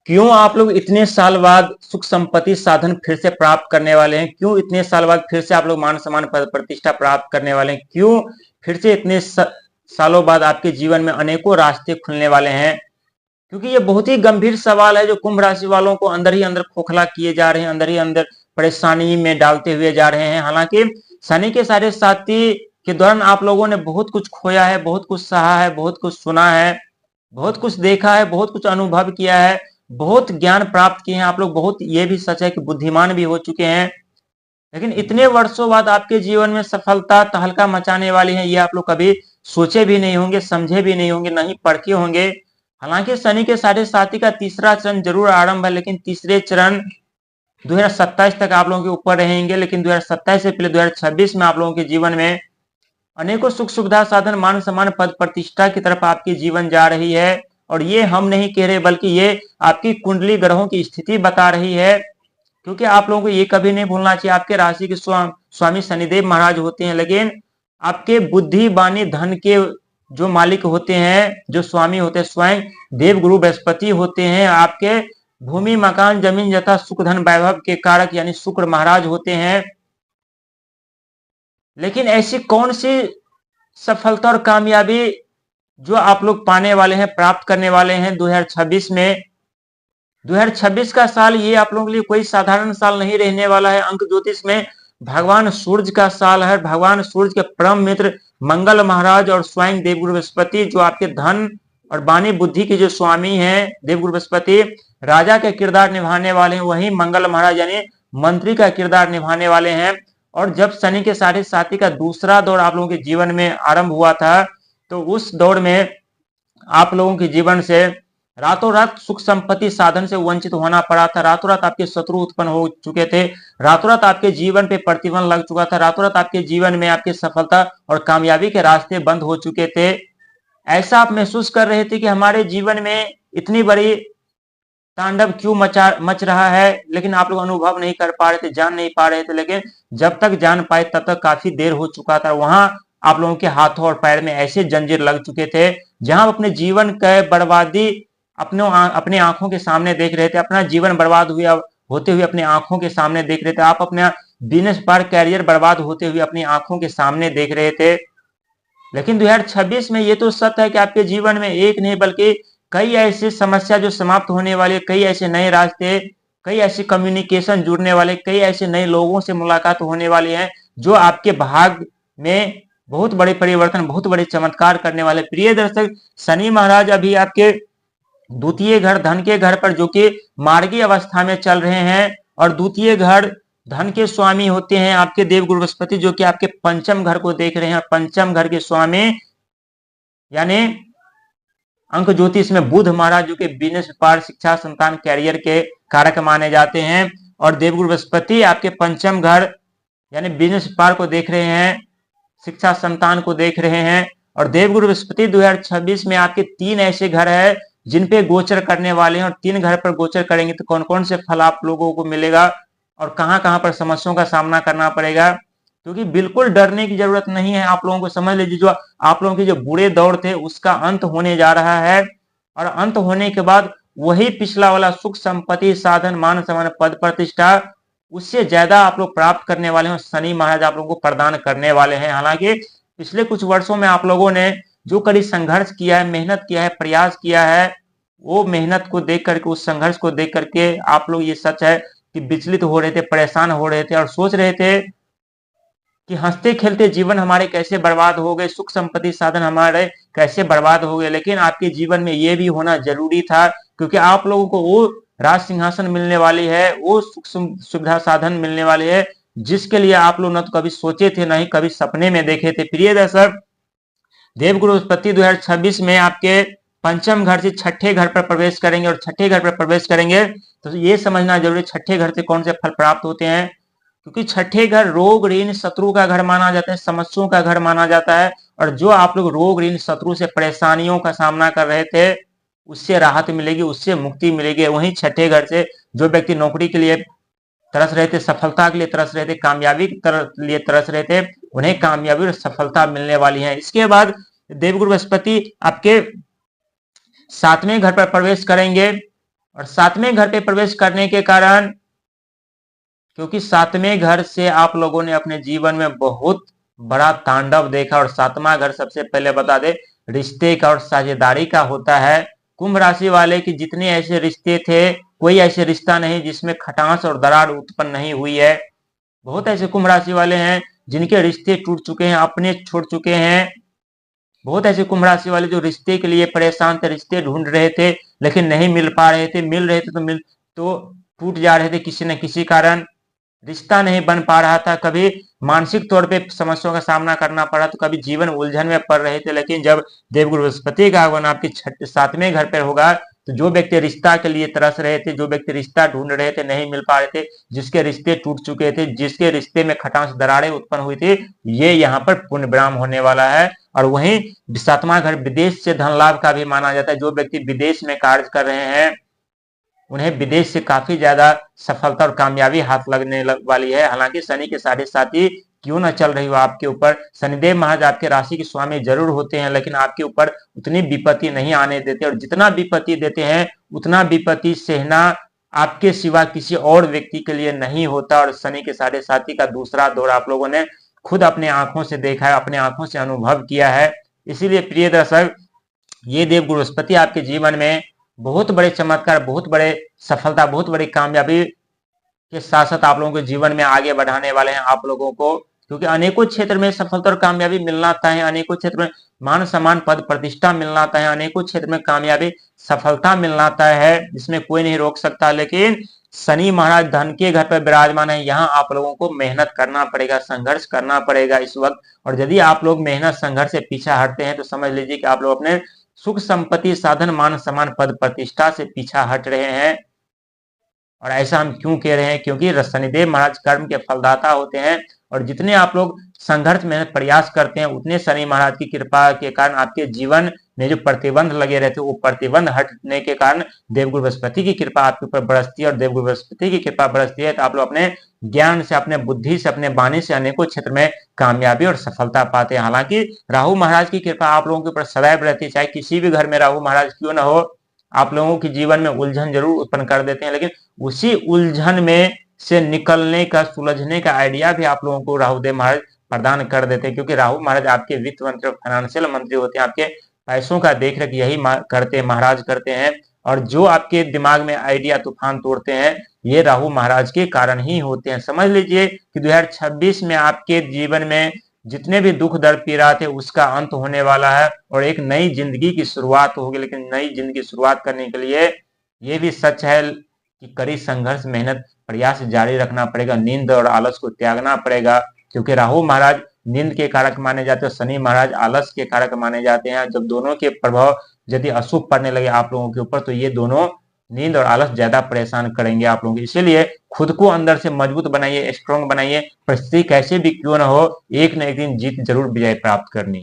क्यों आप लोग इतने साल बाद सुख संपत्ति साधन फिर से प्राप्त करने वाले हैं? क्यों इतने साल बाद फिर से आप लोग मान सम्मान पद प्रतिष्ठा प्राप्त करने वाले हैं? क्यों फिर से इतने सालों बाद आपके जीवन में अनेकों रास्ते खुलने वाले हैं? क्योंकि ये बहुत ही गंभीर सवाल है जो कुंभ राशि वालों को अंदर ही अंदर खोखला किए जा रहे हैं, अंदर ही अंदर परेशानी में डालते हुए जा रहे हैं। हालांकि शनि के साढ़े साथी के दौरान आप लोगों ने बहुत कुछ खोया है, बहुत कुछ सहा है, बहुत कुछ सुना है, बहुत कुछ देखा है, बहुत कुछ अनुभव किया है, बहुत ज्ञान प्राप्त किए हैं आप लोग। बहुत ये भी सच है कि बुद्धिमान भी हो चुके हैं। लेकिन इतने वर्षों बाद आपके जीवन में सफलता तहलका मचाने वाली है, ये आप लोग कभी सोचे भी नहीं होंगे, समझे भी नहीं होंगे, नहीं पढ़े होंगे। हालांकि शनि के साढ़े साथी का तीसरा चरण जरूर आरंभ है, लेकिन तीसरे चरण 2027 तक आप लोगों के ऊपर रहेंगे। लेकिन 2027 से पहले 2026 में आप लोगों के जीवन में अनेकों सुख सुविधा साधन मान सम्मान पद प्रतिष्ठा की तरफ आपकी जीवन जा रही है। और ये हम नहीं कह रहे, बल्कि ये आपकी कुंडली ग्रहों की स्थिति बता रही है। क्योंकि आप लोगों को ये कभी नहीं भूलना चाहिए, आपके राशि के स्वामी शनिदेव महाराज होते हैं, लेकिन आपके बुद्धि वाणी धन के जो मालिक होते हैं, जो स्वामी होते हैं, स्वयं देव गुरु बृहस्पति होते हैं। आपके भूमि मकान जमीन यथा सुख धन वैभव के कारक यानी शुक्र महाराज होते हैं। लेकिन ऐसी कौन सी सफलता और कामयाबी जो आप लोग पाने वाले हैं, प्राप्त करने वाले हैं 2026 में? 2026 का साल ये आप लोगों के लिए कोई साधारण साल नहीं रहने वाला है। अंक ज्योतिष में भगवान सूर्य का साल है। भगवान सूर्य के परम मित्र मंगल महाराज और स्वयं देवगुरु बृहस्पति जो आपके धन और वाणी बुद्धि के जो स्वामी हैं, देवगुरु बृहस्पति राजा का किरदार निभाने वाले हैं। वहीं मंगल महाराज यानी मंत्री का किरदार निभाने वाले हैं। और जब शनि के साढ़े साथी का दूसरा दौर आप लोगों के जीवन में आरंभ हुआ था, तो उस दौर में आप लोगों के जीवन से रातों रात सुख संपत्ति साधन से वंचित होना पड़ा था। रातों रात आपके शत्रु उत्पन्न हो चुके थे। रातों रात आपके जीवन पे प्रतिबंध लग चुका था। रातों रात आपके जीवन में आपके सफलता और कामयाबी के रास्ते बंद हो चुके थे। ऐसा आप महसूस कर रहे थे कि हमारे जीवन में इतनी बड़ी तांडव क्यों मच रहा है, लेकिन आप लोग अनुभव नहीं कर पा रहे थे, जान नहीं पा रहे थे। लेकिन जब तक जान पाए तब तक काफी देर हो चुका था। वहां आप लोगों के हाथों और पैर में ऐसे जंजीर लग चुके थे जहां अपने जीवन का बर्बादी अपने आंखों के सामने देख रहे थे। अपना जीवन बर्बाद हुआ होते हुए अपनी आंखों के सामने देख रहे थे। आप अपना बिजनेस पर कैरियर बर्बाद होते हुए अपनी आंखों के सामने देख रहे थे। लेकिन 2026 में ये तो सत्य है कि आपके जीवन में एक नहीं बल्कि कई ऐसी समस्या जो समाप्त होने वाली, कई ऐसे नए रास्ते, कई ऐसे कम्युनिकेशन जुड़ने वाले, कई ऐसे नए लोगों से मुलाकात होने वाली है जो आपके भाग्य में बहुत बड़े परिवर्तन, बहुत बड़े चमत्कार करने वाले। प्रिय दर्शक, शनि महाराज अभी आपके द्वितीय घर धन के घर पर जो कि मार्गी अवस्था में चल रहे हैं, और द्वितीय घर धन के स्वामी होते हैं आपके देवगुरु बृहस्पति जो कि आपके पंचम घर को देख रहे हैं। पंचम घर के स्वामी यानी अंक ज्योतिष में बुध महाराज जो कि बिजनेस व्यापार शिक्षा संतान कैरियर के कारक माने जाते हैं। और देवगुरु बृहस्पति आपके पंचम घर यानी बिजनेस व्यापार को देख रहे हैं, शिक्षा संतान को देख रहे हैं। और देवगुरु बृहस्पति 2026 में आपके 3 ऐसे घर है जिन पे गोचर करने वाले हैं। और 3 घर पर गोचर करेंगे तो कौन कौन से फल आप लोगों को मिलेगा और कहां कहां पर समस्याओं का सामना करना पड़ेगा। क्योंकि बिल्कुल डरने की जरूरत नहीं है। आप लोगों को समझ लीजिए, जो आप लोगों के जो बुरे दौर थे उसका अंत होने जा रहा है। और अंत होने के बाद वही पिछला वाला सुख संपत्ति साधन मान सम्मान पद प्रतिष्ठा उससे ज्यादा आप लोग प्राप्त करने वाले हैं। शनि महाराज आप लोगों को प्रदान करने वाले हैं। हालांकि पिछले कुछ वर्षों में आप लोगों ने जो कड़ी संघर्ष किया है, मेहनत किया है, प्रयास किया है, वो मेहनत को देख करके, उस संघर्ष को देख करके आप लोग, ये सच है कि विचलित हो रहे थे, परेशान हो रहे थे और सोच रहे थे कि हंसते खेलते जीवन हमारे कैसे बर्बाद हो गए, सुख संपत्ति साधन हमारे कैसे बर्बाद हो गए। लेकिन आपके जीवन में ये भी होना जरूरी था, क्योंकि आप लोगों को वो राज सिंहासन मिलने वाली है, वो सुख सुविधा साधन मिलने वाले है जिसके लिए आप लोग न तो कभी सोचे थे, न ही कभी सपने में देखे थे। प्रिय दर्शक, देवगुरु बृहस्पति 2026 में आपके पंचम घर से छठे घर पर प्रवेश करेंगे। और छठे घर पर प्रवेश करेंगे तो ये समझना जरूरी, छठे घर से कौन से फल प्राप्त होते हैं। क्योंकि छठे घर रोग ऋण शत्रु का घर माना जाता है, समस्याओं का घर माना जाता है। और जो आप लोग रोग ऋण शत्रु से परेशानियों का सामना कर रहे थे उससे राहत मिलेगी, उससे मुक्ति मिलेगी। वहीं छठे घर से जो व्यक्ति नौकरी के लिए तरस रहे थे, सफलता के लिए तरस रहे थे, कामयाबी के लिए तरस रहे थे, उन्हें कामयाबी और सफलता मिलने वाली है। इसके बाद देवगुरु बृहस्पति आपके 7वें घर पर प्रवेश करेंगे। और सातवें घर पे प्रवेश करने के कारण, क्योंकि सातवें घर से आप लोगों ने अपने जीवन में बहुत बड़ा तांडव देखा, और सातवां घर सबसे पहले बता दे रिश्ते का और साझेदारी का होता है। कुंभ राशि वाले की जितने ऐसे रिश्ते थे, कोई ऐसे रिश्ता नहीं जिसमें खटास और दरार उत्पन्न नहीं हुई है। बहुत ऐसे कुंभ राशि वाले हैं जिनके रिश्ते टूट चुके हैं, अपने छोड़ चुके हैं। बहुत ऐसे कुंभ राशि वाले जो रिश्ते के लिए परेशान थे, रिश्ते ढूंढ रहे थे लेकिन नहीं मिल पा रहे थे, मिल रहे थे तो टूट जा रहे थे किसी न किसी कारण, रिश्ता नहीं बन पा रहा था। कभी मानसिक तौर पे समस्याओं का सामना करना पड़ा, तो कभी जीवन उलझन में पड़ रहे थे। लेकिन जब देवगुरु बृहस्पति का आगमन आपके सातवें घर पर होगा, तो जो व्यक्ति रिश्ता के लिए तरस रहे थे, जो व्यक्ति रिश्ता ढूंढ रहे थे, नहीं मिल पा रहे थे, जिसके रिश्ते टूट चुके थे, जिसके रिश्ते में खटास दरारें उत्पन्न हुई थी, ये यहाँ पर पूर्ण विराम होने वाला है। और वहीं सातवां घर विदेश से धन लाभ का भी माना जाता है। जो व्यक्ति विदेश में कार्य कर रहे हैं, उन्हें विदेश से काफी ज्यादा सफलता और कामयाबी हाथ लगने वाली है। हालांकि शनि के 7.5 क्यों न चल रही हो आपके ऊपर, शनिदेव महाराज आपके राशि के स्वामी जरूर होते हैं, लेकिन आपके ऊपर उतनी विपत्ति नहीं आने देते, और जितना विपत्ति देते हैं उतना विपत्ति सहना आपके सिवा किसी और व्यक्ति के लिए नहीं होता। और शनि के 7.5 का दूसरा दौर आप लोगों ने खुद अपने आंखों से देखा है, अपने आंखों से अनुभव किया है। इसीलिए प्रिय दर्शक, ये देवगुरु बृहस्पति आपके जीवन में बहुत बड़े चमत्कार, बहुत बड़े सफलता, बहुत बड़ी कामयाबी के साथ साथ आप लोगों के जीवन में आगे बढ़ाने वाले हैं आप लोगों को। क्योंकि अनेकों क्षेत्र में सफलता और कामयाबी मिलना तय है, अनेकों क्षेत्र में मान सम्मान पद प्रतिष्ठा मिलना तय है, अनेकों क्षेत्र में कामयाबी सफलता मिलना तय है, जिसमें कोई नहीं रोक सकता। लेकिन शनि महाराज धन के घर पर विराजमान है, यहाँ आप लोगों को मेहनत करना पड़ेगा, संघर्ष करना पड़ेगा इस वक्त। और यदि आप लोग मेहनत संघर्ष से पीछा हटते हैं, तो समझ लीजिए कि आप लोग अपने सुख संपत्ति साधन मान सम्मान पद प्रतिष्ठा से पीछा हट रहे हैं। और ऐसा हम क्यों कह रहे हैं? क्योंकि शनिदेव महाराज कर्म के फलदाता होते हैं, और जितने आप लोग संघर्ष मेहनत प्रयास करते हैं, उतने शनि महाराज की कृपा के कारण आपके जीवन में जो प्रतिबंध लगे रहते हैं, वो प्रतिबंध हटने के कारण देवगुरु बृहस्पति की कृपा आपके ऊपर बरसती है। और देवगुरु बृहस्पति की कृपा बरसती है तो आप लोग अपने ज्ञान से, अपने बुद्धि से, अपने वाणी से अनेकों क्षेत्र में कामयाबी और सफलता पाते हैं। हालांकि राहु महाराज की कृपा आप लोगों के ऊपर सदैव रहती है, चाहे किसी भी घर में राहु महाराज क्यों न हो, आप लोगों के जीवन में उलझन जरूर उत्पन्न कर देते हैं। लेकिन उसी उलझन में से निकलने का, सुलझने का आइडिया भी आप लोगों को राहुदेव महाराज प्रदान कर देते हैं। क्योंकि राहु महाराज आपके वित्त मंत्री, फाइनेंशियल मंत्री होते हैं, आपके पैसों का देख रेख यही करते महाराज करते हैं। और जो आपके दिमाग में आइडिया तूफान तोड़ते हैं, ये राहु महाराज के कारण ही होते हैं। समझ लीजिए कि 2026 में आपके जीवन में जितने भी दुख दर्द पीड़ा थे, उसका अंत होने वाला है और एक नई जिंदगी की शुरुआत होगी। लेकिन नई जिंदगी की शुरुआत करने के लिए ये भी सच है कि कड़ी संघर्ष, मेहनत, प्रयास जारी रखना पड़ेगा, नींद और आलस को त्यागना पड़ेगा। क्योंकि राहु महाराज नींद के कारक माने जाते हैं, शनि महाराज आलस के कारक माने जाते हैं। जब दोनों के प्रभाव यदि अशुभ पड़ने लगे आप लोगों के ऊपर, तो ये दोनों नींद और आलस ज्यादा परेशान करेंगे आप लोगों को। इसीलिए खुद को अंदर से मजबूत बनाइए, स्ट्रॉन्ग बनाइए। परिस्थिति कैसे भी क्यों ना हो, एक न एक दिन जीत जरूर विजय प्राप्त करनी।